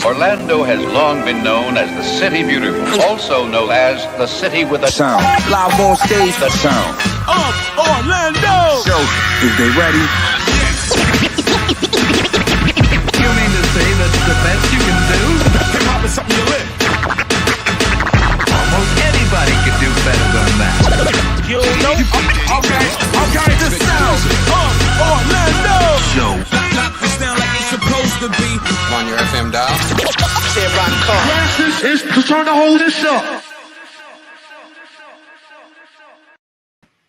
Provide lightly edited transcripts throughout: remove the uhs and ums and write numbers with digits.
Orlando has long been known as the City Beautiful, also known as the City with a sound. Live on stage, the sound of Orlando. So, is they ready? You mean to say that's the best you can do? Hip hop is something you live. Almost anybody could do better than that. You know? Okay, the sound of Orlando. Show. Lock this down like it's supposed to be. On your FM dial. Say about the car. This is trying to hold this up.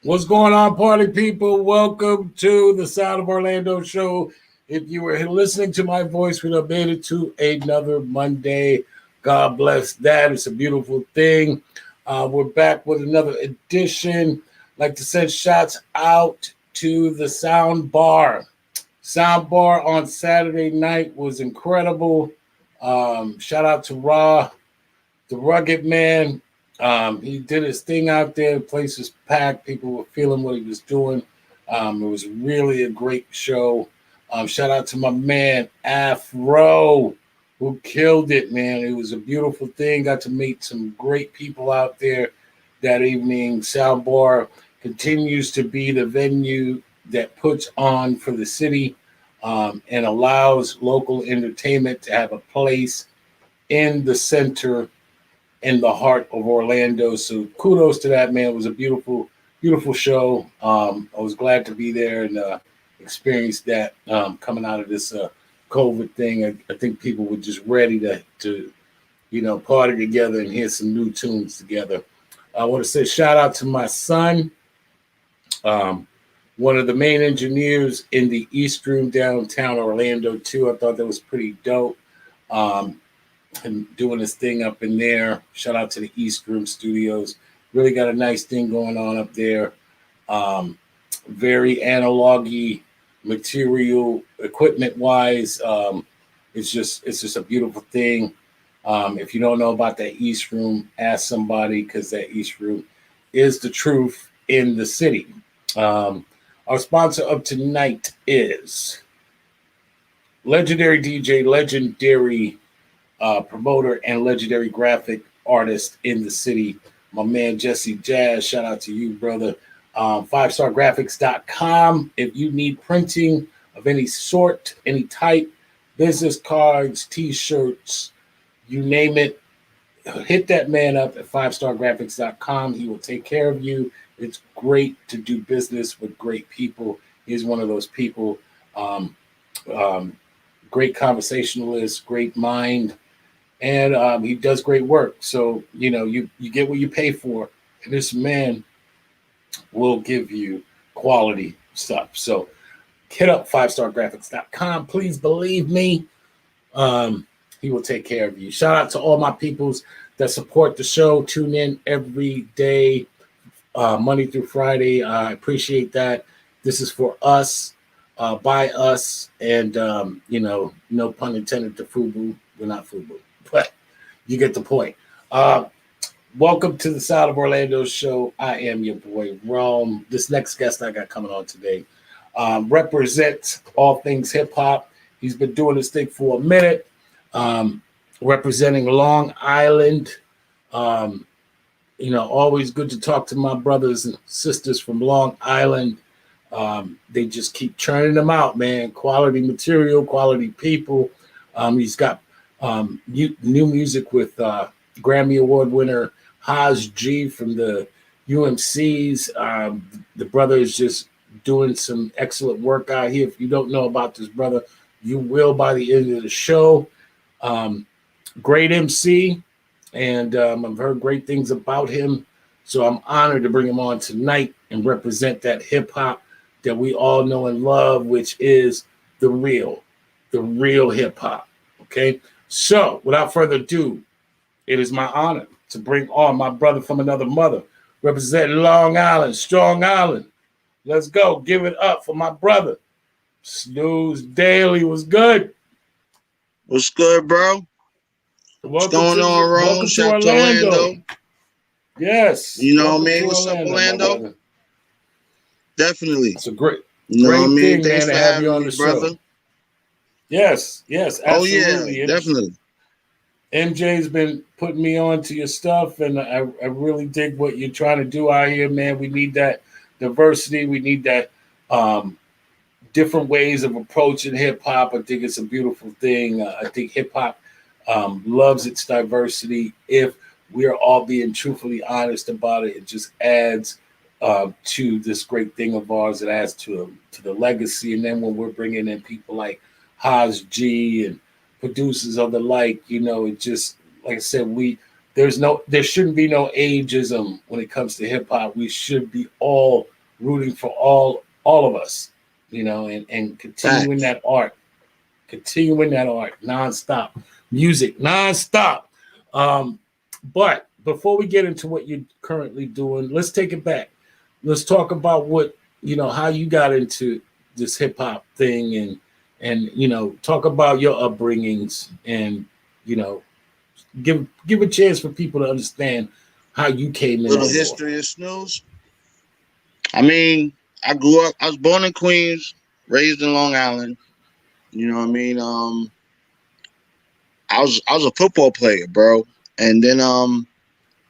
What's going on, party people? Welcome to the Sound of Orlando show. If you were listening to my voice, we have made it to another Monday. God bless that. It's a beautiful thing. We're back with another edition. Like to send shots out to the Sound Bar. Sound Bar on Saturday night was incredible. Shout out to Ra, the rugged man. He did his thing out there. The place was packed. People were feeling what he was doing. It was really a great show. Shout out to my man, Afro, who killed it, man. It was a beautiful thing. Got to meet some great people out there that evening. Soundbar continues to be the venue that puts on for the city and allows local entertainment to have a place in the center, in the heart of Orlando. So kudos to that, man. It was a beautiful, beautiful show. I was glad to be there and experience that coming out of this COVID thing. I think people were just ready to party together and hear some new tunes together. I want to say shout out to my son, one of the main engineers in the East Room downtown Orlando too. I thought that was pretty dope. And doing his thing up in there. Shout out to the East Room Studios. Really got a nice thing going on up there. Very analog-y material, equipment-wise. It's just a beautiful thing. If you don't know about that East Room, ask somebody, because that East Room is the truth in the city. Our sponsor of tonight is legendary DJ, legendary promoter, and legendary graphic artist in the city, my man Jesse Jazz. Shout out to you, brother. 5stargraphics.com. If you need printing of any sort, any type, business cards, t-shirts, you name it, hit that man up at 5stargraphics.com. He will take care of you. It's great to do business with great people. He's one of those people. Great conversationalist, great mind, and he does great work. So, you get what you pay for. And this man will give you quality stuff. So hit up 5stargraphics.com. Please believe me. He will take care of you. Shout out to all my peoples that support the show. Tune in every day, Monday through Friday. I appreciate that. This is for us. By us, and no pun intended to FUBU. We're not FUBU, but you get the point. Welcome to the Sound of Orlando show. I am your boy Rome. This next guest I got coming on today represents all things hip hop. He's been doing this thing for a minute, representing Long Island. Always good to talk to my brothers and sisters from Long Island. They just keep churning them out, man. Quality material, quality people. He's got new music with Grammy Award winner Haz G from the UMCs. The brother is just doing some excellent work out here. If you don't know about this brother, you will by the end of the show. Great MC, and I've heard great things about him. So I'm honored to bring him on tonight and represent that hip hop that we all know and love, which is the real hip hop. Okay. So without further ado, it is my honor to bring on my brother from another mother, representing Long Island, Strong Island. Let's go. Give it up for my brother. Snooze Daily was good. What's good, bro? What's going on, Rome? Shout out to Orlando. Yes. You know what I mean? What's up, Orlando? Definitely. It's a great, you know what I mean? Thing, Thanks man, for to have you having on me, the brother. Show. Yes, absolutely. Oh, yeah, definitely. MJ's been putting me on to your stuff, and I really dig what you're trying to do out here, man. We need that diversity. We need that um, different ways of approaching hip hop. I think it's a beautiful thing. I think hip hop loves its diversity. If we are all being truthfully honest about it, it just adds to this great thing of ours. It adds to the legacy. And then when we're bringing in people like Haas G and producers of the like, it just, like I said, there shouldn't be no ageism when it comes to hip hop. We should be all rooting for all of us, and continuing that art nonstop, music nonstop. But before we get into what you're currently doing, let's take it back. Let's talk about how you got into this hip hop thing, and talk about your upbringings, and give a chance for people to understand how you came in. Little history of Snooze. I mean, I was born in Queens, raised in Long Island. You know what I mean? I was a football player, bro. And then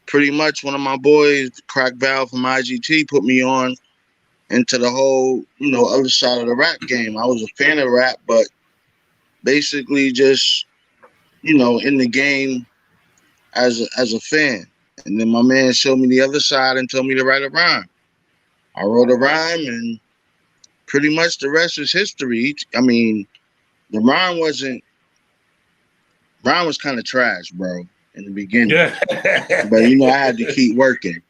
pretty much one of my boys, Crack Val from IGT, put me on into the whole, other side of the rap game. I was a fan of rap, but basically just, in the game as a fan. And then my man showed me the other side and told me to write a rhyme. I wrote a rhyme, and pretty much the rest is history. I mean, the rhyme was kind of trash, bro, in the beginning. Yeah. But I had to keep working.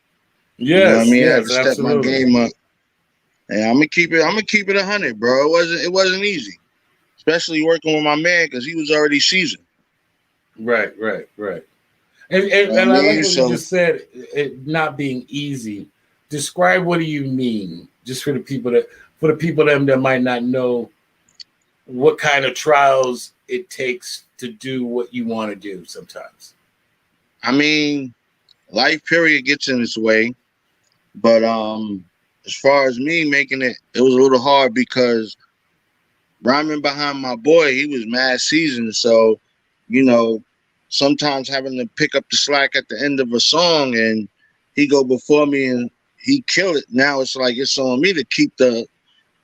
Yes, you know what I mean? I had to step absolutely. my game up. And I'm gonna keep it 100, bro. It wasn't easy, especially working with my man because he was already seasoned. Right. And I like what you just said, it not being easy. Describe what do you mean, just for the people that might not know what kind of trials it takes to do what you want to do sometimes. I mean, life period gets in its way, but as far as me making it was a little hard because rhyming behind my boy, he was mad seasoned, so sometimes having to pick up the slack at the end of a song and he go before me and he killed it. Now it's like it's on me to keep the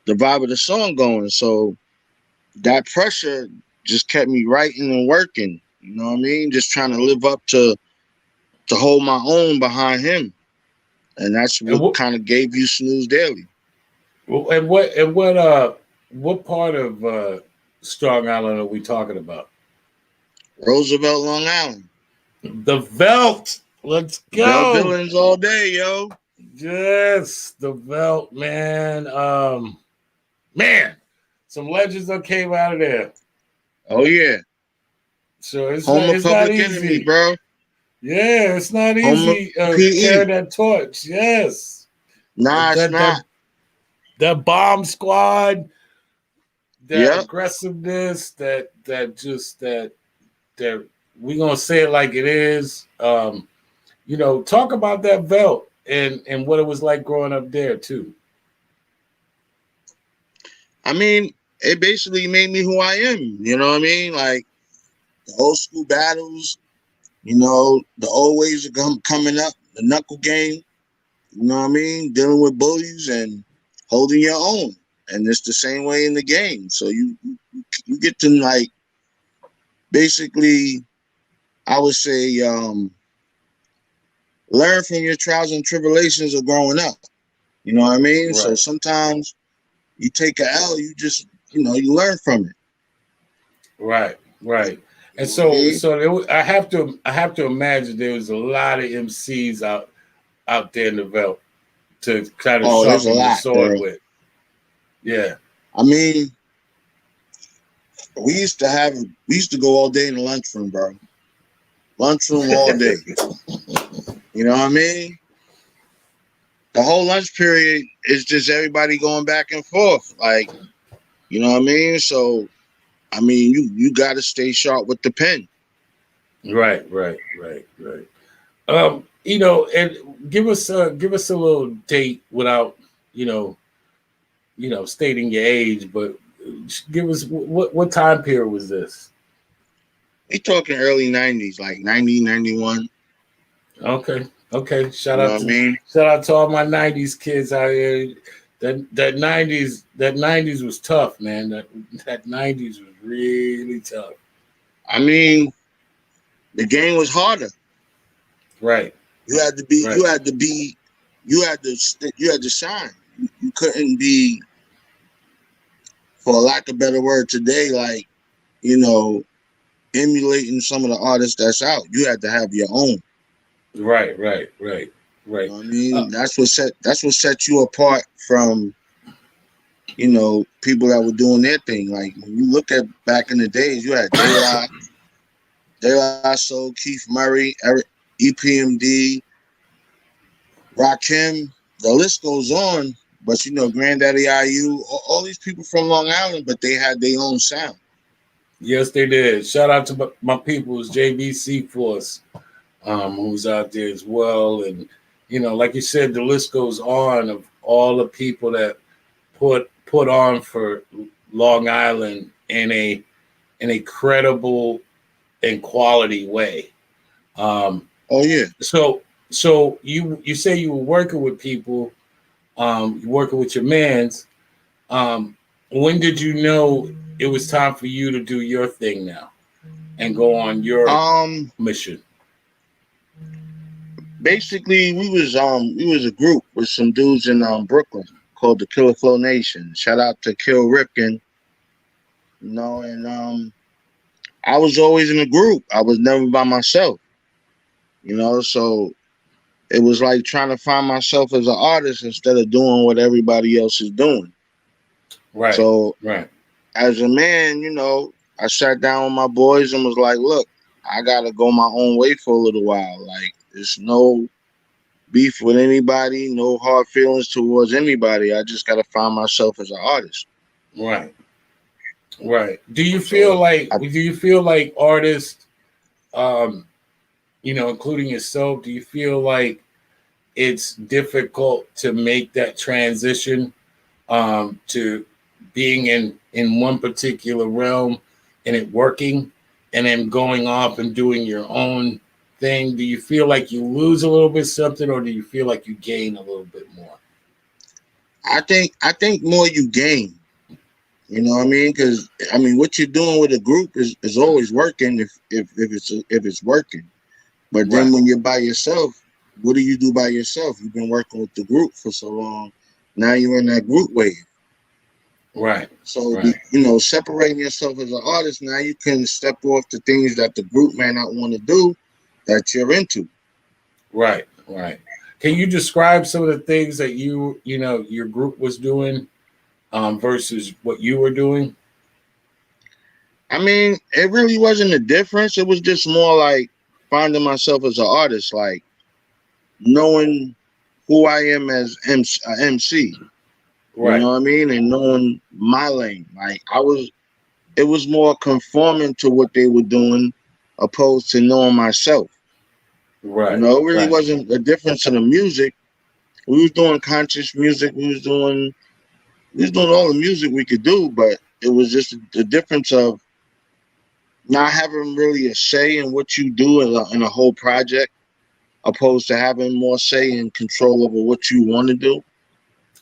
vibe of the song going. So that pressure just kept me writing and working. You know what I mean? Just trying to live up to hold my own behind him. And that's what kind of gave you Snooze Daily. Well, and what part of Strong Island are we talking about? Roosevelt, Long Island. The Velt. Let's go. Villains all day, yo. Yes, the Velt, man. Man, some legends that came out of there. Oh yeah. So it's Home not, of Public easy. Enemy, bro. Yeah, it's not easy carrying that torch. Yes. Nah, it's not. That bomb squad, that aggressiveness, that we gonna say it like it is. Talk about that Velt and what it was like growing up there too. I mean, it basically made me who I am. You know what I mean? Like the old school battles, the old ways of coming up, the knuckle game, you know what I mean? Dealing with bullies and holding your own. And it's the same way in the game. So you get to like basically, I would say, learn from your trials and tribulations of growing up. You know what I mean? Right. So sometimes you take a L, you just, you learn from it. Right. And so I have to imagine there was a lot of MCs out there in the Velt to kind of sharpen the sword with. Yeah. I mean, we used to go all day in the lunchroom, bro. Lunchroom all day. You know what I mean? The whole lunch period is just everybody going back and forth. Like, you know what I mean? So, I mean, you got to stay sharp with the pen. Right. And give us a little date without, stating your age, but give us what time period was this? We talking early 90s, like 90, 91. Okay. Okay. You know what I mean? Shout out to all my '90s kids out here. That '90s was tough, man. That '90s was really tough. I mean, the game was harder. Right. You had to be. Right. You had to shine. You couldn't be, for lack of a better word, today, like, you know, emulating some of the artists that's out. You had to have your own. Right. You know what I mean? That's what set you apart from, you know, people that were doing their thing. Like, when you look at back in the days, you had De La Soul, Keith Murray, Eric, EPMD, Rakim. The list goes on. But, you know, Granddaddy IU, all these people from Long Island, but they had their own sound. Yes, they did. Shout out to my peoples, JBC Force, who's out there as well. And, you know, like you said, the list goes on of all the people that put on for Long Island in a credible and quality way. Oh yeah. So you say you were working with people, working with your mans. When did you know it was time for you to do your thing now and go on your mission? Basically, we was a group with some dudes in Brooklyn called the Killer Flow Nation. Shout out to Kill Ripken. You know, and I was always in a group. I was never by myself. You know, so it was like trying to find myself as an artist instead of doing what everybody else is doing. Right. So right. As a man, you know, I sat down with my boys and was like, look, I gotta go my own way for a little while. Like, there's no beef with anybody, no hard feelings towards anybody. I just gotta find myself as an artist. Right. Do you feel like artists, you know, including yourself, do you feel like it's difficult to make that transition to being in one particular realm and it working and then going off and doing your own thing? Do you feel like you lose a little bit something, or do you feel like you gain a little bit more? I think more you gain. You know what I mean? Because I mean, what you're doing with a group is always working if it's working. But then Right. when you're by yourself, what do you do by yourself? You've been working with the group for so long. Now you're in that group wave. Right. So, Right. you know, separating yourself as an artist, now you can step off the things that the group may not want to do that you're into. Right. Can you describe some of the things that you know, your group was doing versus what you were doing? I mean, it really wasn't a difference. It was just more like finding myself as an artist, like knowing who I am as MC. Right. You know what I mean? And knowing my lane. Like it was more conforming to what they were doing opposed to knowing myself. Right. You know, it really right. wasn't a difference in the music. We was doing conscious music. We was doing all the music we could do, but it was just the difference of not having really a say in what you do in a whole project, opposed to having more say and control over what you want to do.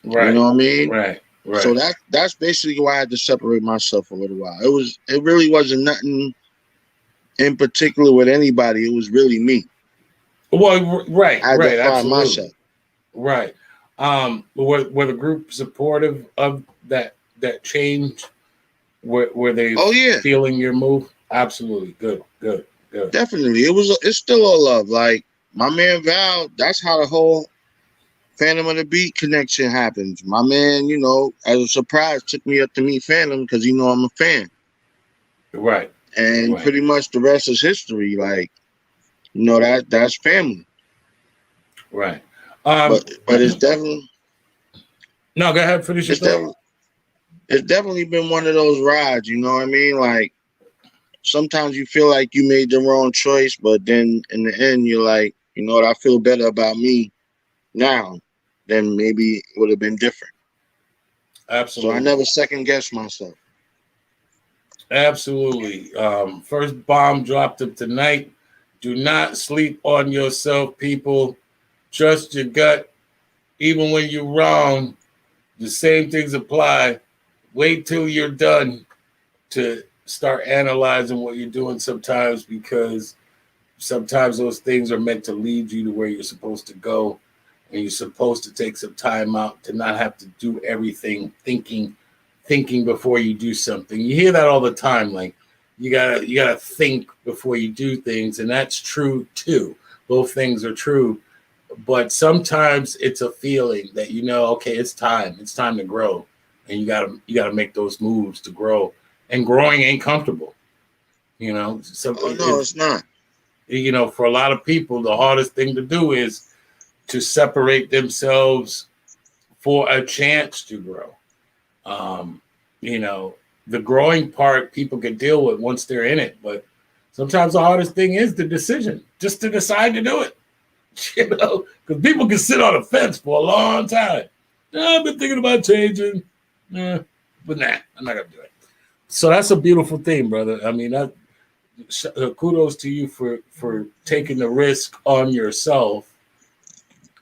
Right. You know what I mean? Right. So that's basically why I had to separate myself for a little while. It really wasn't nothing in particular with anybody. It was really me. Well, right. I had to find Absolutely. myself. Right. Were the group supportive of that change? Were they Oh yeah, feeling your move? Absolutely. Good. definitely. It's still all love. Like my man Val, that's how the whole Phantom of the Beat connection happens. My man, you know, as a surprise, took me up to meet Phantom because you know I'm a fan. Right. And Right. pretty much the rest is history. Like, you know, that's family. Right. But it's definitely No, go ahead. Finish your thought. it's definitely been one of those rides. You know what I mean? Like sometimes you feel like you made the wrong choice, but then in the end, you're like, you know what? I feel better about me now than maybe it would have been different. Absolutely. So I never second guess myself. Absolutely. First bomb dropped of tonight. Do not sleep on yourself, people. Trust your gut. Even when you're wrong, the same things apply. Wait till you're done to start analyzing what you're doing sometimes, because sometimes those things are meant to lead you to where you're supposed to go. And you're supposed to take some time out to not have to do everything thinking before you do something. You hear that all the time, like you gotta think before you do things, and that's true too. Both things are true, but sometimes it's a feeling that okay, it's time to grow, and you gotta make those moves to grow. And growing ain't comfortable, So Oh no, it's not. for a lot of people, the hardest thing to do is to separate themselves for a chance to grow. Um, you know, the growing part people can deal with once they're in it, but sometimes the hardest thing is the decision, just to decide to do it. Because people can sit on the fence for a long time. I've been thinking about changing, but I'm not gonna do it. So that's a beautiful thing, brother. I mean, kudos to you for taking the risk on yourself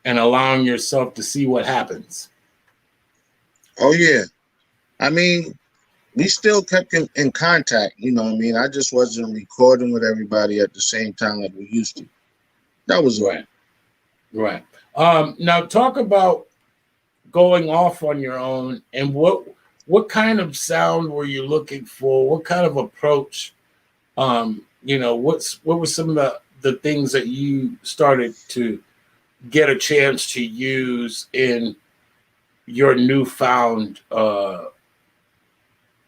and allowing yourself to see what happens. Oh yeah. I mean, we still kept in contact. You know what I mean? I just wasn't recording with everybody at the same time like we used to. That was all. Right. Now talk about going off on your own, and what kind of sound were you looking for? What kind of approach? What were some of the things that you started to get a chance to use in your newfound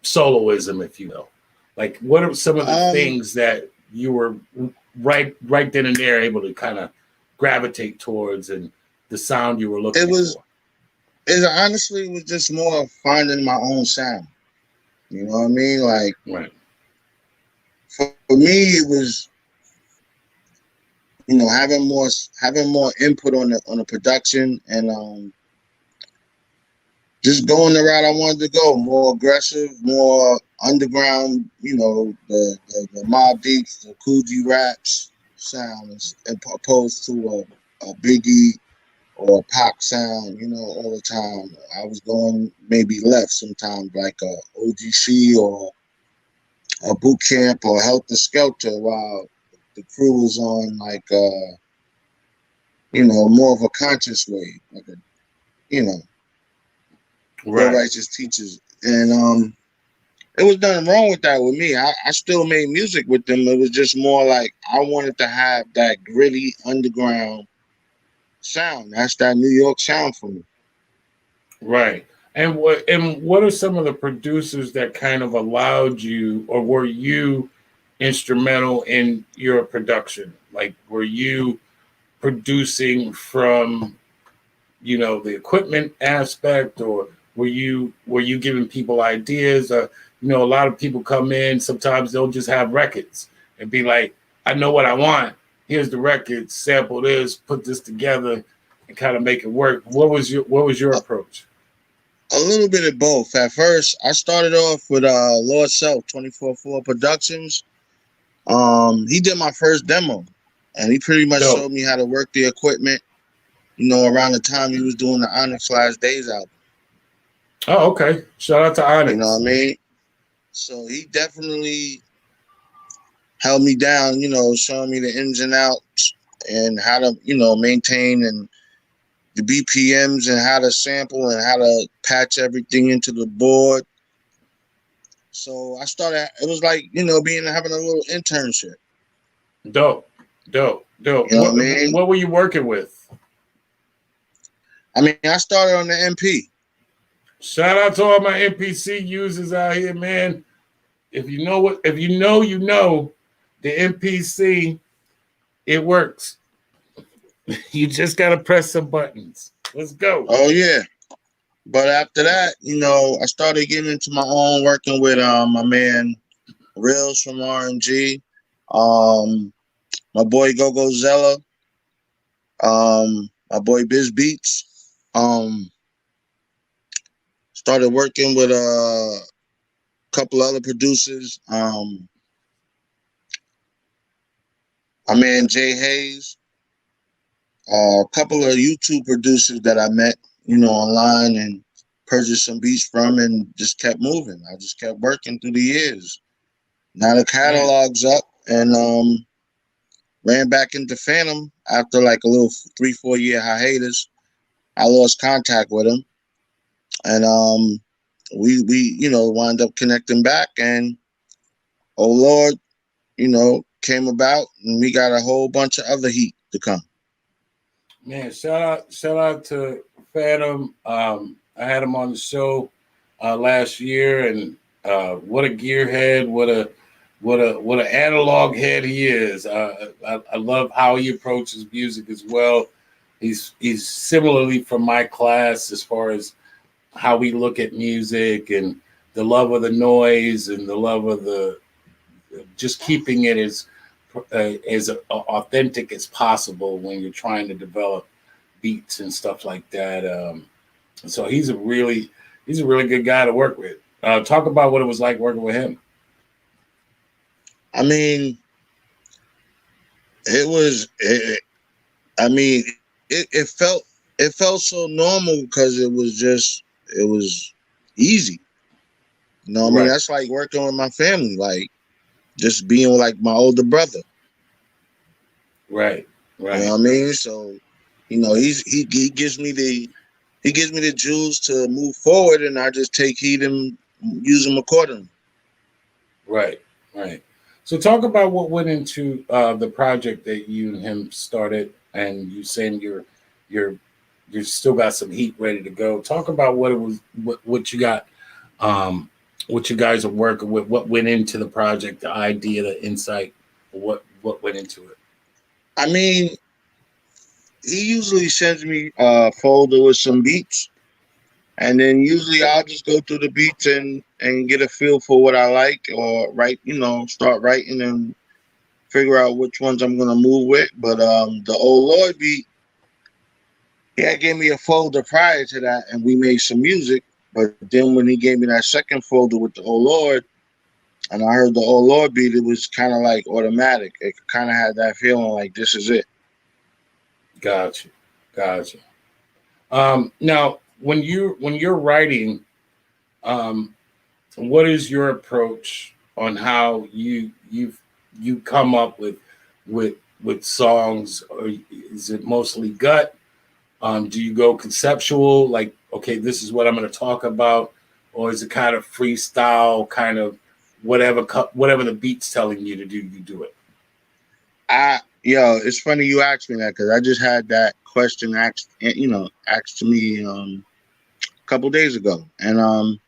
soloism, if you will? Like, what are some of the things that you were right then and there able to kind of gravitate towards, and the sound you were looking for? It honestly was just more of finding my own sound. You know what I mean? Like, Right. For me, it was having more input on the production, and just going the route I wanted to go, more aggressive, more underground. The Mobb Deeps, the Coogee raps sound, as opposed to a Biggie or a Pac sound. All the time. I was going maybe left sometimes, like a OGC or a Boot Camp or Helter Skelter, while the crew was on like more of a conscious way, like real righteous teachers. And it was nothing wrong with that with me. I still made music with them. It was just more like I wanted to have that gritty underground sound. That's that New York sound for me. Right. And what are some of the producers that kind of allowed you, or were you instrumental in your production? Like, were you producing from the equipment aspect, or were you giving people ideas? A lot of people come in, sometimes they'll just have records and be like, I know what I want, here's the record, sample this, put this together, and kind of make it work. What was your approach? A little bit of both. At first, I started off with Lord Self, 24/4 Productions. He did my first demo, and he pretty much showed me how to work the equipment. Around the time he was doing the Onyx Last Days album. Oh, okay. Shout out to Onyx. You know what I mean? So he definitely held me down, showing me the ins and outs and how to, maintain and the BPMs and how to sample and how to patch everything into the board. So I started, it was like, having a little internship. Dope. You know what I mean? What were you working with? I mean, I started on the MP. Shout out to all my MPC users out here, man. If you know, the MPC, it works. You just got to press some buttons. Let's go. Oh, yeah. But after that, I started getting into my own, working with my man Reels from RNG, my boy Go Zella, my boy Biz Beats. Started working with couple other producers. My man Jay Hayes, a couple of YouTube producers that I met, online and purchased some beats from, and just kept moving. I just kept working through the years. Now the catalog's up, and ran back into Phantom after like a little 3-4 year hiatus. I lost contact with him, and we wind up connecting back, and oh Lord, came about, and we got a whole bunch of other heat to come. Man, shout out to Phantom. I had him on the show last year, and what a gearhead, what an analog head he is. I love how he approaches music as well. He's similarly from my class as far as how we look at music and the love of the noise and the love of the just keeping it as authentic as possible when you're trying to develop beats and stuff like that. So he's a really good guy to work with. Talk about what it was like working with him. I mean, it felt so normal because it was easy. You know what I mean? That's like working with my family, like just being like my older brother. Right. You know what I mean? So, he gives me the jewels to move forward, and I just take heed and use them accordingly. Right. So talk about what went into the project that you and him started, and you saying you're still got some heat ready to go. Talk about what it was, what you got, what you guys are working with, what went into the project, the idea, the insight, what went into it. I mean, he usually sends me a folder with some beats, and then usually I'll just go through the beats and get a feel for what I like, or start writing and figure out which ones I'm gonna move with. But the old Lord beat, he gave me a folder prior to that, and we made some music. But then when he gave me that second folder with the old Lord, and I heard the old Lord beat, it was kind of like automatic. It kind of had that feeling like this is it. Gotcha. Now, when you're writing, what is your approach on how you come up with songs? Or is it mostly gut? Do you go conceptual, like, okay, this is what I'm going to talk about, or is it kind of freestyle, kind of whatever the beat's telling you to do, you do it? It's funny you asked me that, because I just had that question asked to me a couple days ago, and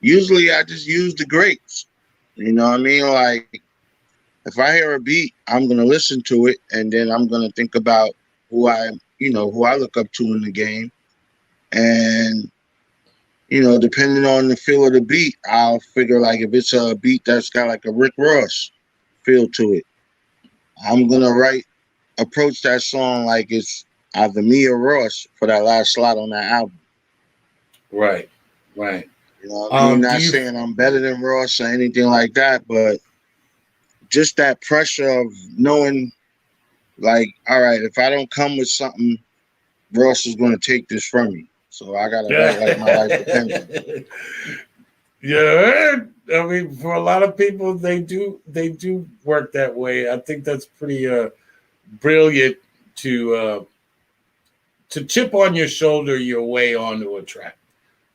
usually I just use the greats. You know what I mean? Like, if I hear a beat, I'm gonna listen to it, and then I'm gonna think about who I look up to in the game, and depending on the feel of the beat, I'll figure, like, if it's a beat that's got like a Rick Ross feel to it, I'm gonna approach that song like it's either me or Ross for that last slot on that album. Right. You know what I mean? Not saying I'm better than Ross or anything like that, but just that pressure of knowing, like, all right, if I don't come with something, Ross is going to take this from me. So I gotta write like my life depends on it. Yeah, I mean, for a lot of people, they do work that way. I think that's pretty brilliant to chip on your shoulder your way onto a track,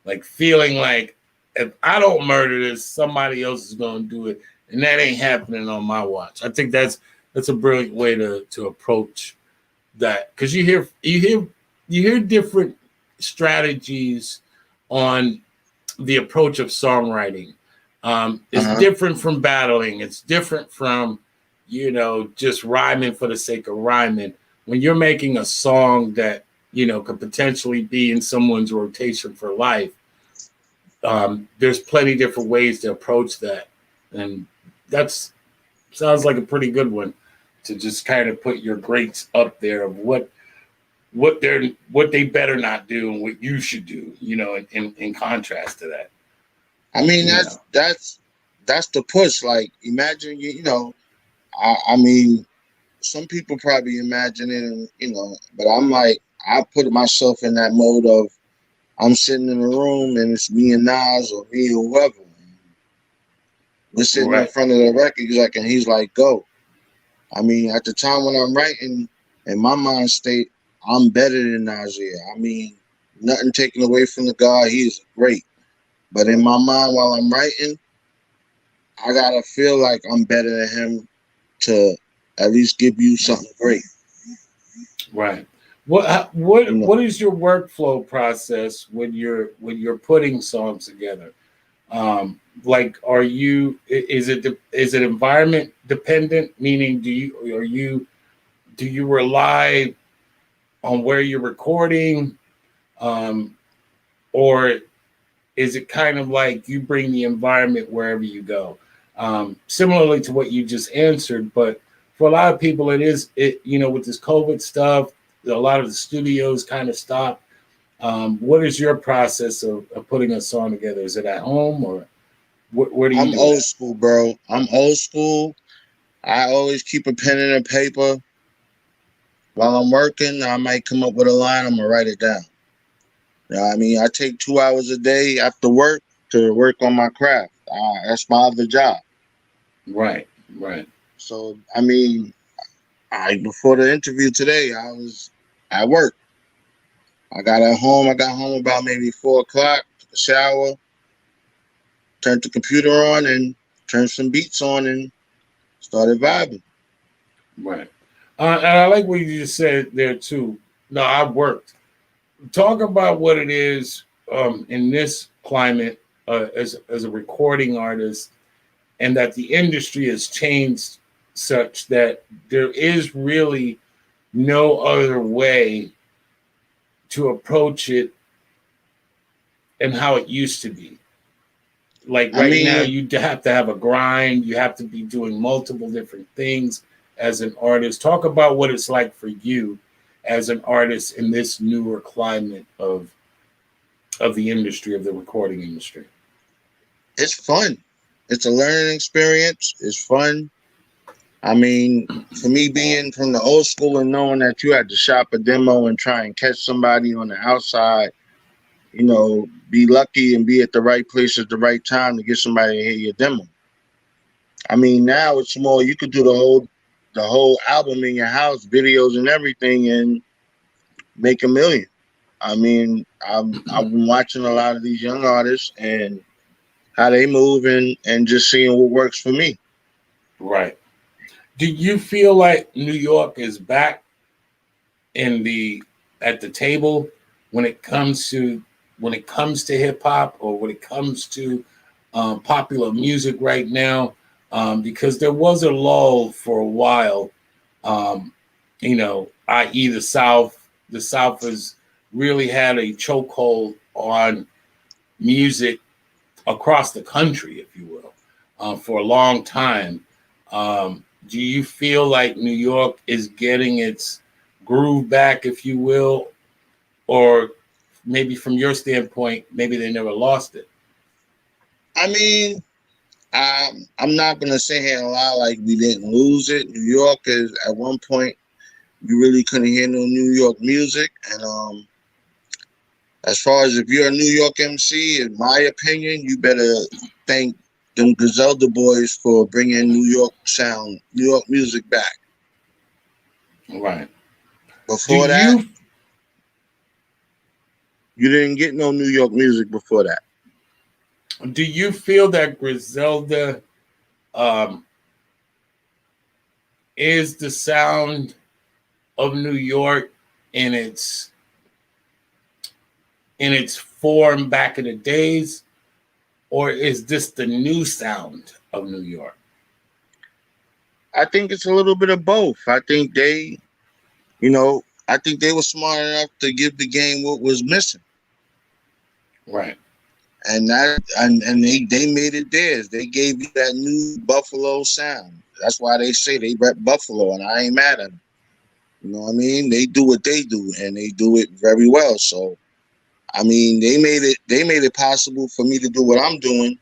like feeling like, if I don't murder this, somebody else is going to do it, and that ain't happening on my watch. I think that's a brilliant way to approach that, because you hear different strategies on the approach of songwriting. It's different from battling. It's different from just rhyming for the sake of rhyming. When you're making a song that could potentially be in someone's rotation for life, there's plenty of different ways to approach that, and that's sounds like a pretty good one, to just kind of put your greats up there of what they better not do and what you should do, in contrast to that. I mean, You know, that's the push. Like, imagine I mean, some people probably imagine it, but I'm like, I put myself in that mode of I'm sitting in a room and it's me and Nas or me or whoever. We're sitting in right, front of the record exec and he's like, go. I mean, at the time when I'm writing, in my mind state, I'm better than Nasir. I mean, nothing taken away from the guy. He is great. But in my mind while I'm writing, I gotta feel like I'm better than him to at least give you something great. right. What You is your workflow process when you're putting songs together? Like, is it environment dependent? Meaning, do you rely on where you're recording, um, or is it kind of like you bring the environment wherever you go? Similarly to what you just answered, but for a lot of people, with this COVID stuff, a lot of the studios kind of stopped. What is your process of putting a song together? Is it at home, or where do you I'm do old that? school, bro. I'm old school. I always keep a pen and a paper. While I'm working, I might come up with a line, I'm gonna write it down. You know what I mean? I take 2 hours a day after work to work on my craft. That's my other job. Right, right, So I mean, before the interview today, I was at work. I got at home. I got home about maybe 4 o'clock. Took a shower, turned the computer on, and turned some beats on, and started vibing. right. And I like what you just said there too. No, I've worked. Talk about what it is in this climate as a recording artist, and that the industry has changed such that there is really no other way to approach it and how it used to be. Like I right now, mean, you have to have a grind. You have to be doing multiple different things as an artist. Talk about what it's like for you as an artist in this newer climate of the industry, of the recording industry. it's fun. It's a learning experience. It's fun. I mean, for me being from the old school and knowing that you had to shop a demo and try and catch somebody on the outside, be lucky and be at the right place at the right time to get somebody to hear your demo. I mean, now it's more. You could do the whole album in your house, videos and everything, and make 1 million. I mean, I've been watching a lot of these young artists and how they move and just seeing what works for me. Right. Do you feel like New York is back in the at the table when it comes to hip hop, or when it comes to popular music right now? Because there was a lull for a while. Um, i.e., the South. The South has really had a chokehold on music across the country, if you will, for a long time. Do you feel like New York is getting its groove back, if you will, or maybe from your standpoint, maybe they never lost it? I mean, I'm not gonna sit here and lie like we didn't lose it. New York is at one point you really couldn't hear no New York music, and as far as if you're a New York MC, in my opinion, you better thank them Griselda boys for bringing New York sound, New York music back. Right. Do Before that, you you didn't get no New York music before that. do you feel that Griselda um, is the sound of New York in its form back in the days, or is this the new sound of New York? I think it's a little bit of both. I think they were smart enough to give the game what was missing. Right. And they made it theirs. They gave you that new Buffalo sound. That's why they say they rep Buffalo, and I ain't mad at them. You know what I mean? They do what they do, and they do it very well. So, I mean, they made it possible for me to do what I'm doing,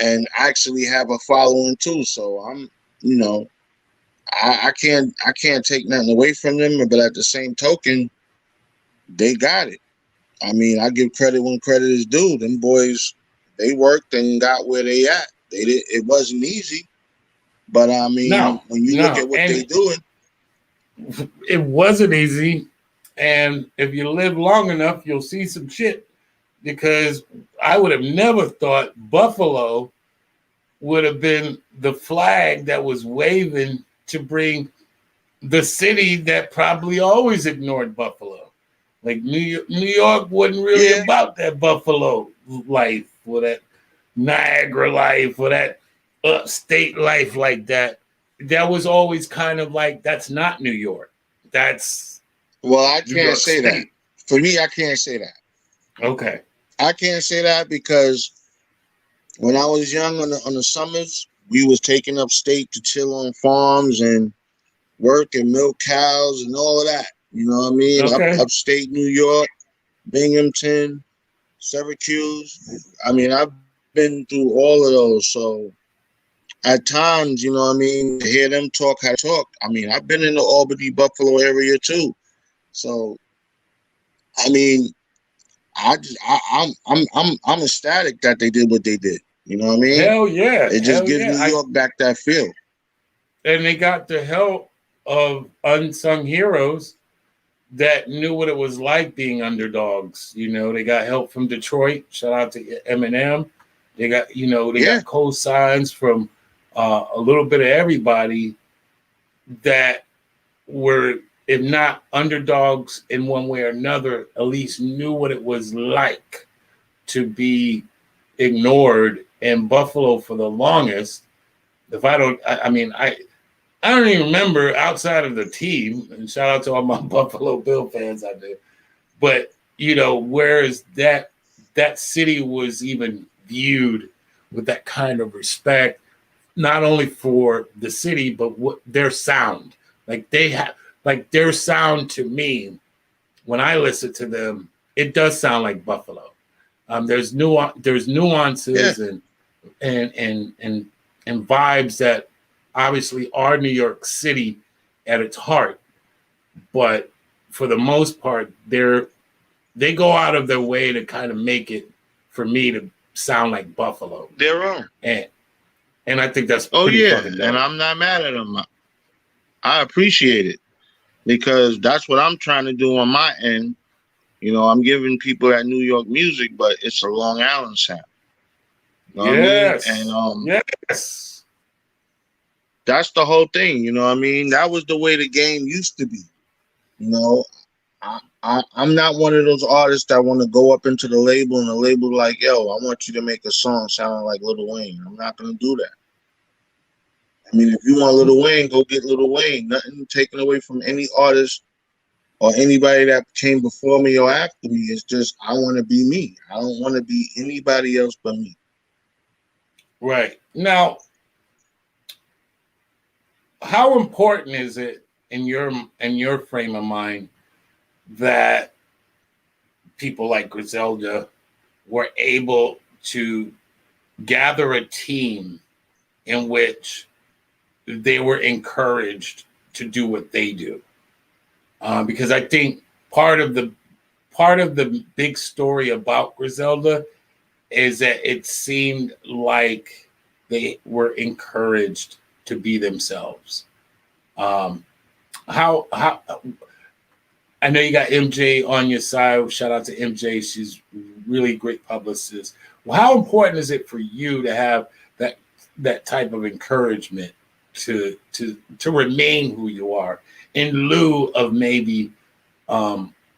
and actually have a following too. So I'm, you know, I can't take nothing away from them, but at the same token, they got it. I mean, I give credit when credit is due. Them boys, they worked and got where they at. They did. It wasn't easy, but I mean, No, when you look no, at what they and doing, it wasn't easy. And if you live long enough, you'll see some shit. Because I would have never thought Buffalo would have been the flag that was waving to bring the city that probably always ignored Buffalo. Like New York wasn't really yeah, about that Buffalo life or that Niagara life or that upstate life like that. That was always kind of like, that's not New York. That's well, I New can't York say that. State. For me, I can't say that. Okay. I can't say that because when I was young on the summers, we was taking up state to chill on farms and work and milk cows and all of that. You know what I mean? Okay. Upstate New York, Binghamton, Syracuse. I mean, I've been through all of those. So at times, you know what I mean, to hear them talk how they talk. I mean, I've been in the Albany, Buffalo area too. So I mean, I'm ecstatic that they did what they did. You know what I mean? Hell yeah. It just Hell gives yeah. New York back that feel. And they got the help of unsung heroes that knew what it was like being underdogs. You know, they got help from Detroit. Shout out to Eminem. They got, you know, they Yeah, got co-signs from a little bit of everybody that were, if not underdogs in one way or another, at least knew what it was like to be ignored. And Buffalo for the longest, if I don't, I mean, I don't even remember outside of the team, and shout out to all my Buffalo Bill fans out there. But you know, whereas that city was even viewed with that kind of respect, not only for the city but what their sound, like they have, like their sound to me, when I listen to them, it does sound like Buffalo. There's yeah. nuances and vibes that obviously are New York City at its heart, but for the most part, they go out of their way to kind of make it for me to sound like Buffalo, They're on. and I think that's Oh pretty yeah, fucking and dope. I'm not mad at them. I appreciate it because that's what I'm trying to do on my end. You know, I'm giving people that New York music, but it's a Long Island sound. You know what I mean? And Yes, yes, that's the whole thing. You know what I mean? That was the way the game used to be. You know, I'm not one of those artists that want to go up into the label and the label like, yo, I want you to make a song sounding like Lil Wayne. I'm not gonna do that. I mean, if you want Lil Wayne, go get Lil Wayne. Nothing taken away from any artist or anybody that came before me or after me. It's just I want to be me. I don't want to be anybody else but me. right. Now, how important is it in your frame of mind that people like Griselda were able to gather a team in which they were encouraged to do what they do? Because I think part of the big story about Griselda is that it seemed like they were encouraged to be themselves. Um, how I know you got MJ on your side. Shout out to MJ. She's really great publicist. Well, how important is it for you to have that type of encouragement to remain who you are in lieu of maybe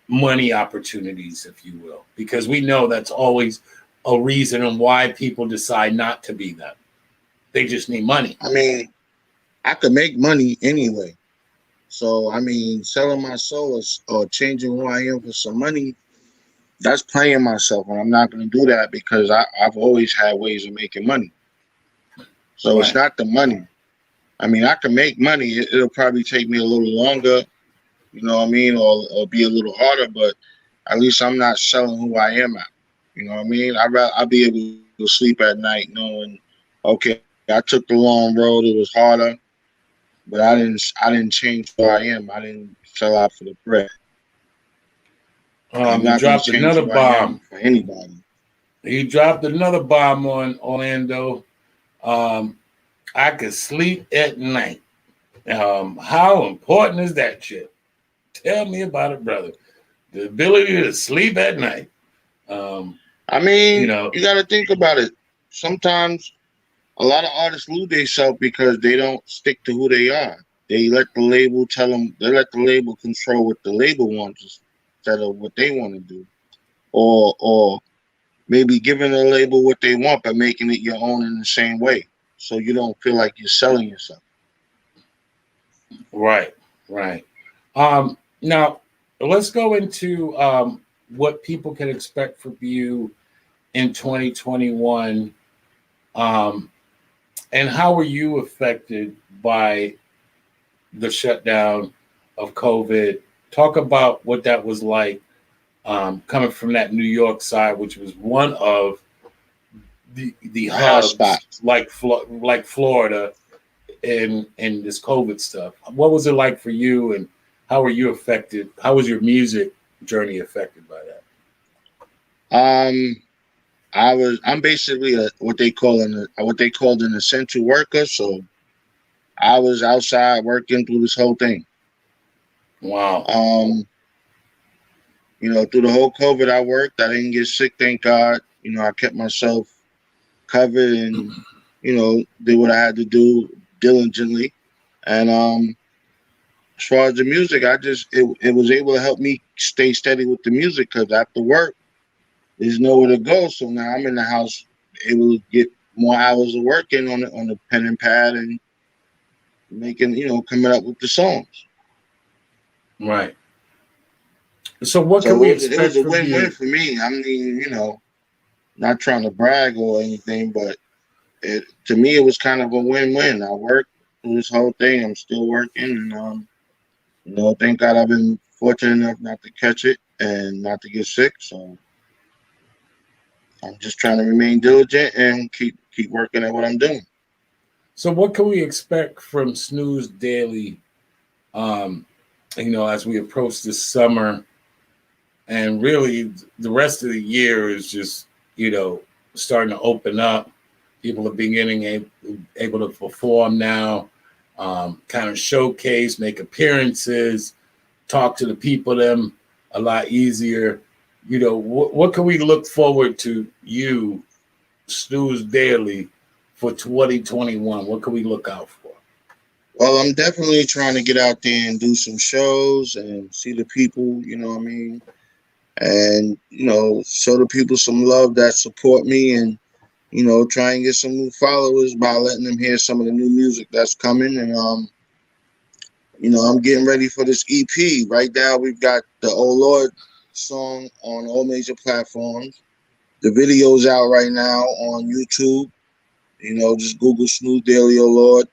money opportunities, if you will? Because we know that's always a reason and why people decide not to be them. They just need money. I mean, I could make money anyway. So I mean, selling my soul or changing who I am for some money, that's playing myself, and I'm not going to do that because I've always had ways of making money. So it's Right. not the money. I mean, I can make money. It'll probably take me a little longer, you know what I mean, or be a little harder, but at least I'm not selling who I am at. You know what I mean? I'll be able to sleep at night knowing okay, I took the long road. It was harder, but I didn't change who I am. I didn't sell out for the bread. I'm You not gonna dropped change another who I am bomb. for anybody. He dropped another bomb on Orlando. Um, I could sleep at night. How important is that shit? Tell me about it, brother. The ability to sleep at night. Um, I you mean, know, you got to think about it. Sometimes a lot of artists lose themselves because they don't stick to who they are. They let the label tell them. They let the label control what the label wants instead of what they want to do, or maybe giving the label what they want but making it your own in the same way, so you don't feel like you're selling yourself. right, right. Now let's go into what people can expect from you in 2021. Um, and how were you affected by the shutdown of COVID? Talk about what that was like, coming from that New York side, which was one of the My hot hubs, spots. like Florida, and this COVID stuff. What was it like for you, and how were you affected? How was your music journey affected by that? Um, I'm basically what they called an essential worker, so I was outside working through this whole thing. Wow. Um, through the whole COVID, I worked. I didn't get sick, thank God. I kept myself covered and did what I had to do diligently. And as far as the music, it was able to help me stay steady with the music because after work, there's nowhere to go. So now I'm in the house able to get more hours of working on the pen and pad and making, coming up with the songs. Right. So what can So we it was expect a from win-win you? for me. I mean, not trying to brag or anything, but to me it was kind of a win-win. I worked through this whole thing. I'm still working, and thank God I've been fortunate enough not to catch it and not to get sick. So I'm just trying to remain diligent and keep working at what I'm doing. So what can we expect from Snooze Daily? Um, as we approach this summer, and really the rest of the year is just starting to open up. People are able to perform now, kind of showcase, make appearances, talk to the people them a lot easier. What can we look forward to you, Snooze Daily, for 2021? What can we look out for? Well, I'm definitely trying to get out there and do some shows and see the people. You know what I mean? And show the people some love that support me and try and get some new followers by letting them hear some of the new music that's coming. And I'm getting ready for this EP. Right now, we've got the Oh Lord song on all major platforms. The video's out right now on YouTube. Just Google Snooze Daily Oh Lord.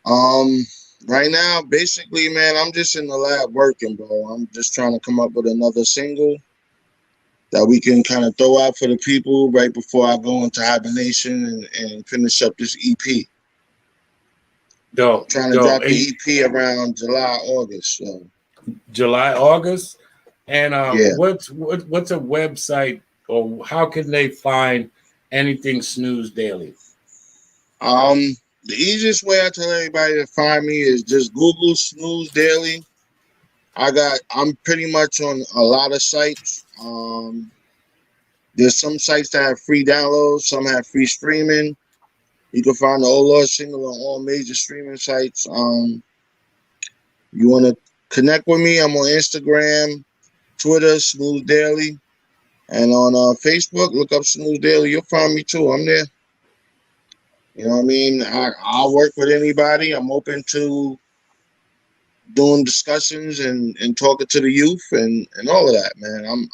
Um, right now, basically, man, I'm just in the lab working, bro. I'm just trying to come up with another single that we can kind of throw out for the people right before I go into hibernation and finish up this EP. Dope, Trying to dope. drop the EP around July, August. So July, August, and yeah. what's a website, or how can they find anything Snooze Daily? The easiest way I tell everybody to find me is just Google Snooze Daily. I'm pretty much on a lot of sites. There's some sites that have free downloads, some have free streaming. You can find the Oh Lord single on all major streaming sites. You want to connect with me? I'm on Instagram, Twitter, Snooze Daily, and on Facebook, look up Snooze Daily. You'll find me too. I'm there. You know what I mean? I'll work with anybody. I'm open to doing discussions and talking to the youth and all of that, man.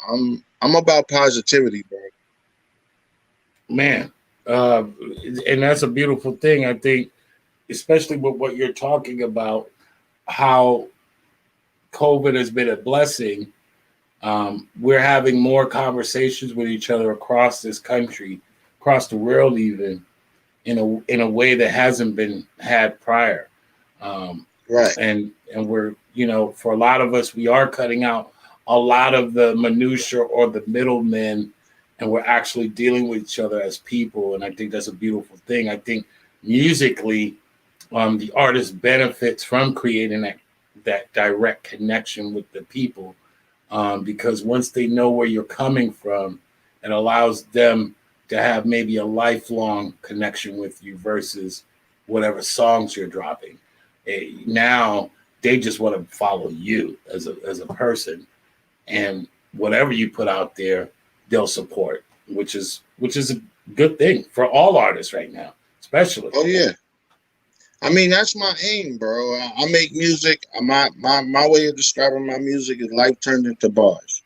I'm about positivity, bro. Man, uh, and that's a beautiful thing. I think, especially with what you're talking about, how COVID has been a blessing. We're having more conversations with each other across this country, across the world, even. in a way that hasn't been had prior. Right. And we're, for a lot of us, we are cutting out a lot of the minutia or the middlemen, and we're actually dealing with each other as people. And I think that's a beautiful thing. I think musically, the artist benefits from creating that direct connection with the people, because once they know where you're coming from, it allows them to have maybe a lifelong connection with you versus whatever songs you're dropping. Now they just want to follow you as a person, and whatever you put out there, they'll support, which is a good thing for all artists right now, especially. Oh yeah. I mean, that's my aim, bro. I make music. My way of describing my music is life turned into bars.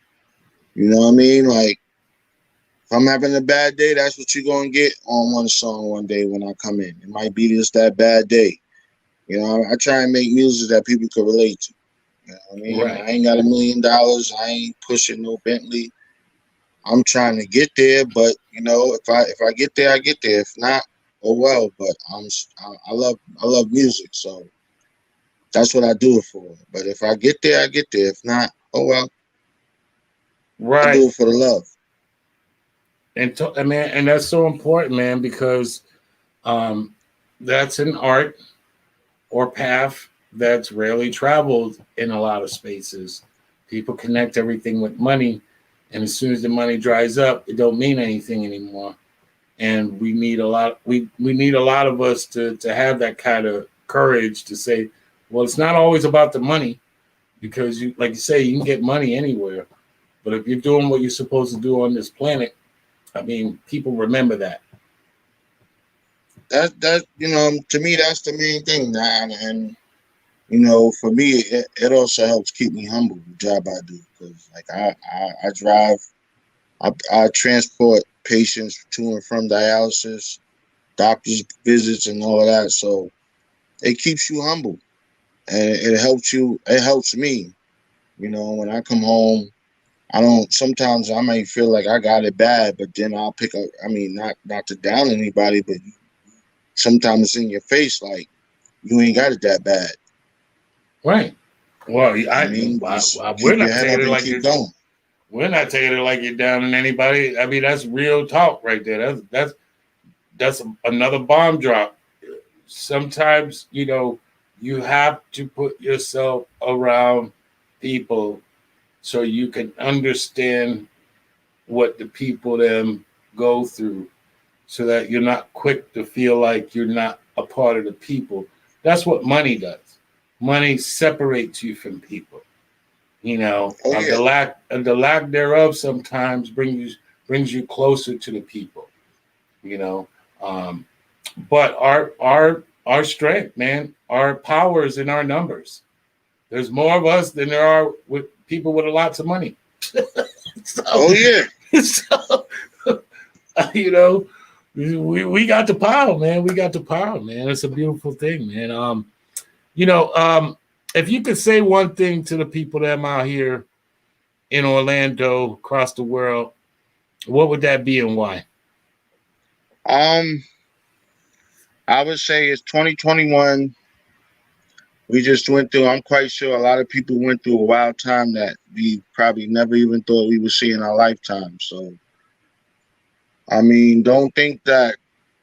You know what I mean? Like, if I'm having a bad day, that's what you're gonna get on one song one day when I come in. It might be just that bad day. I try and make music that people can relate to. You know what I mean? Right. I ain't got $1 million. I ain't pushing no Bentley. I'm trying to get there, but if I get there, I get there. If not, oh well. But I love music, so that's what I do it for. But if I get there, I get there. If not, oh well. I Right. do it for the love. And that's so important, man, because that's an art or path that's rarely traveled in a lot of spaces. People connect everything with money, and as soon as the money dries up, it don't mean anything anymore. And we need a lot. We need a lot of us to have that kind of courage to say, well, it's not always about the money, because you, like you say, you can get money anywhere, but if you're doing what you're supposed to do on this planet, I mean, people remember that. That to me, that's the main thing. And for me, it also helps keep me humble. The job I do, because like I drive, I transport patients to and from dialysis, doctor's visits, and all of that. So it keeps you humble, and it helps you. It helps me. When I come home, I don't. Sometimes I might feel like I got it bad, but then I'll pick up. I mean, not to down anybody, but sometimes it's in your face, like you ain't got it that bad. Right. Well, I mean, just we're keep your not head taking up it and like keep you're. going. We're not taking it like you're down on anybody. I mean, that's real talk right there. That's another bomb drop. Sometimes you have to put yourself around people so you can understand what the people them go through, so that you're not quick to feel like you're not a part of the people. That's what money does. Money separates you from people. Oh yeah, The lack thereof sometimes brings you closer to the people. You know, um, but our strength, man, our power is in our numbers. There's more of us than there are with people with lots of money. so, oh yeah. so you know, we got the power, man. We got the power, man. It's a beautiful thing, man. If you could say one thing to the people that I'm out here in Orlando, across the world, what would that be and why? Um, I would say it's 2021. We just went through. I'm quite sure a lot of people went through a wild time that we probably never even thought we would see in our lifetime. So, I mean, don't think that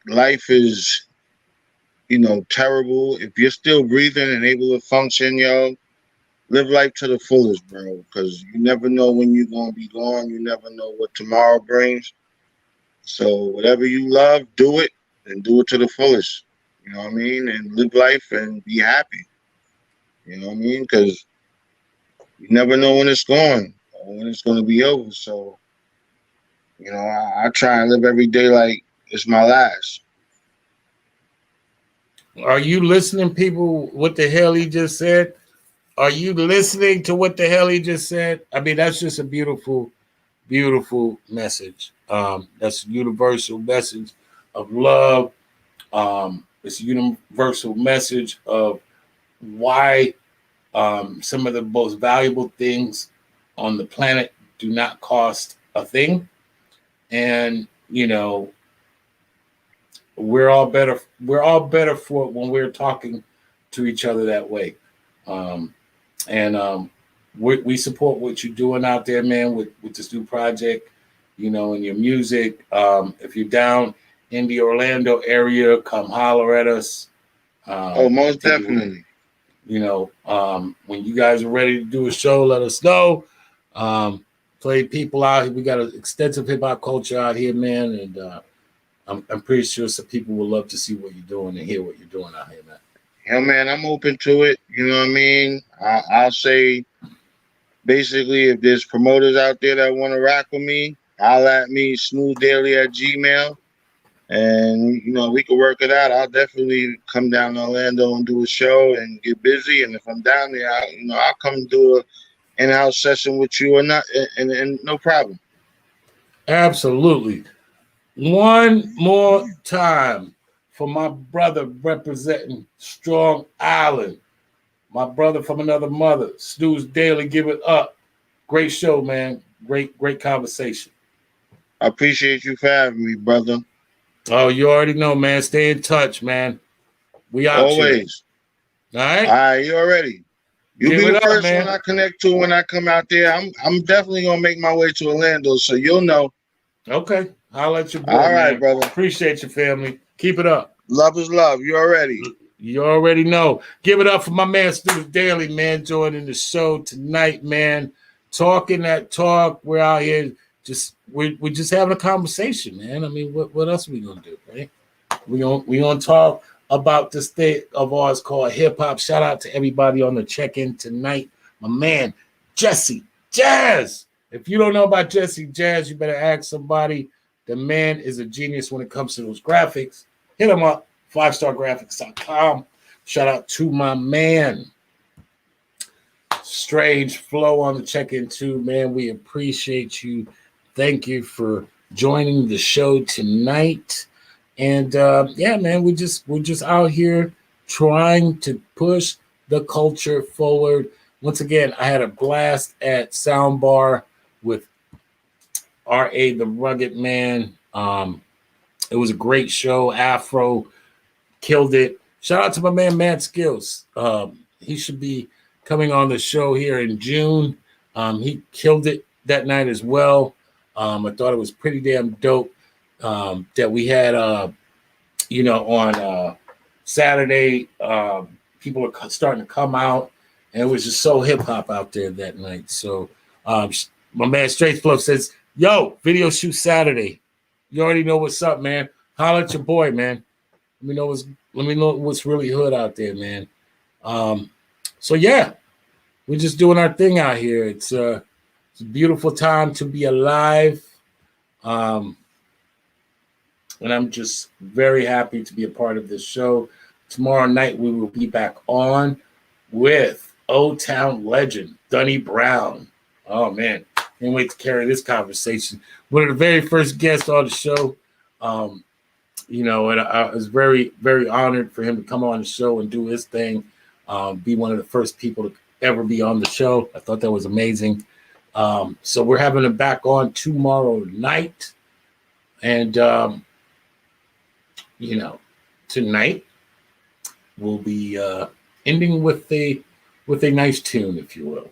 life is, terrible. If you're still breathing and able to function, live life to the fullest, bro. Because you never know when you're gonna be gone. You never know what tomorrow brings. So whatever you love, do it and do it to the fullest. You know what I mean? And live life and be happy. You know what I mean? Because you never know when it's going or when it's going to be over. So, I try and live every day like it's my last. Are you listening, people? What the hell he just said? Are you listening to what the hell he just said? I mean, that's just a beautiful, beautiful message. That's a universal message of love. It's a universal message of why some of the most valuable things on the planet do not cost a thing. And, we're all better. We're all better for it when we're talking to each other that way. And we support what you're doing out there, man, with this new project, and your music. If you're down in the Orlando area, come holler at us. Most definitely. When you guys are ready to do a show, let us know. Play people out here. We got an extensive hip hop culture out here, man, and I'm pretty sure some people would love to see what you're doing and hear what you're doing out here, man. Yeah, man, I'm open to it. You know what I mean? I'll say, basically, if there's promoters out there that want to rock with me, holler at me, Snooze Daily at Gmail. And, we can work it out. I'll definitely come down to Orlando and do a show and get busy. And if I'm down there, I'll come do an in-house session with you or not, and no problem. Absolutely. One more time for my brother representing Strong Island. My brother from another mother, Snooze Daily, give it up. Great show, man. Great conversation. I appreciate you for having me, brother. Oh, you already know, man. Stay in touch, man. We out always. Here. All right? All right, you already. You'll be the first one I connect to when I come out there. I'm definitely going to make my way to Orlando, so you'll know. Okay. I'll let you go. All right, brother. Appreciate your family. Keep it up. Love is love. You already. You already know. Give it up for my man, Snooze Daily, man, joining the show tonight, man. Talking that talk. We're out here we're just having a conversation, man. I mean, what else are we gonna do, right? We gonna talk about this thing of ours called hip hop. Shout out to everybody on the check-in tonight. My man, Jesse Jazz. If you don't know about Jesse Jazz, you better ask somebody. The man is a genius when it comes to those graphics. Hit him up, 5stargraphics.com. Shout out to my man. Strange Flow on the check-in too, man. We appreciate you. Thank you for joining the show tonight. And yeah, man, we're just out here trying to push the culture forward. Once again, I had a blast at Soundbar with R.A. the Rugged Man. It was a great show. Afro killed it. Shout out to my man Matt Skills. He should be coming on the show here in June. He killed it that night as well. I thought it was pretty damn dope that we had, on Saturday. People are starting to come out, and it was just so hip hop out there that night. So my man Straight Flow says, "Yo, video shoot Saturday. You already know what's up, man. Holla at your boy, man. Let me know what's really hood out there, man." So yeah, we're just doing our thing out here. It's a beautiful time to be alive. And I'm just very happy to be a part of this show. Tomorrow night, we will be back on with Old Town legend, Dunny Brown. Oh, man. Can't wait to carry this conversation. One of the very first guests on the show. And I was very, very honored for him to come on the show and do his thing. Be one of the first people to ever be on the show. I thought that was amazing. So we're having him back on tomorrow night. And, tonight we'll be ending with a nice tune, if you will.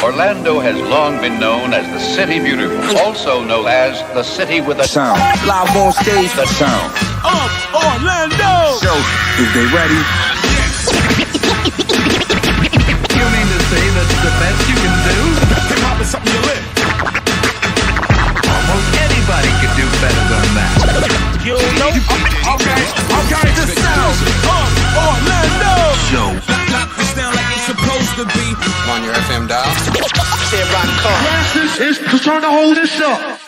Orlando has long been known as the City Beautiful, also known as the city with a Sound. Live on stage. The sound. Orlando! So, is they ready? You mean say that's the best you can do? Hip hop is something you live. Almost anybody could do better than that. You know? Okay, the sound of Orlando. Show. Lock this down like it's supposed to be. On your FM dial. Say rock car. This is to turn the whole this up.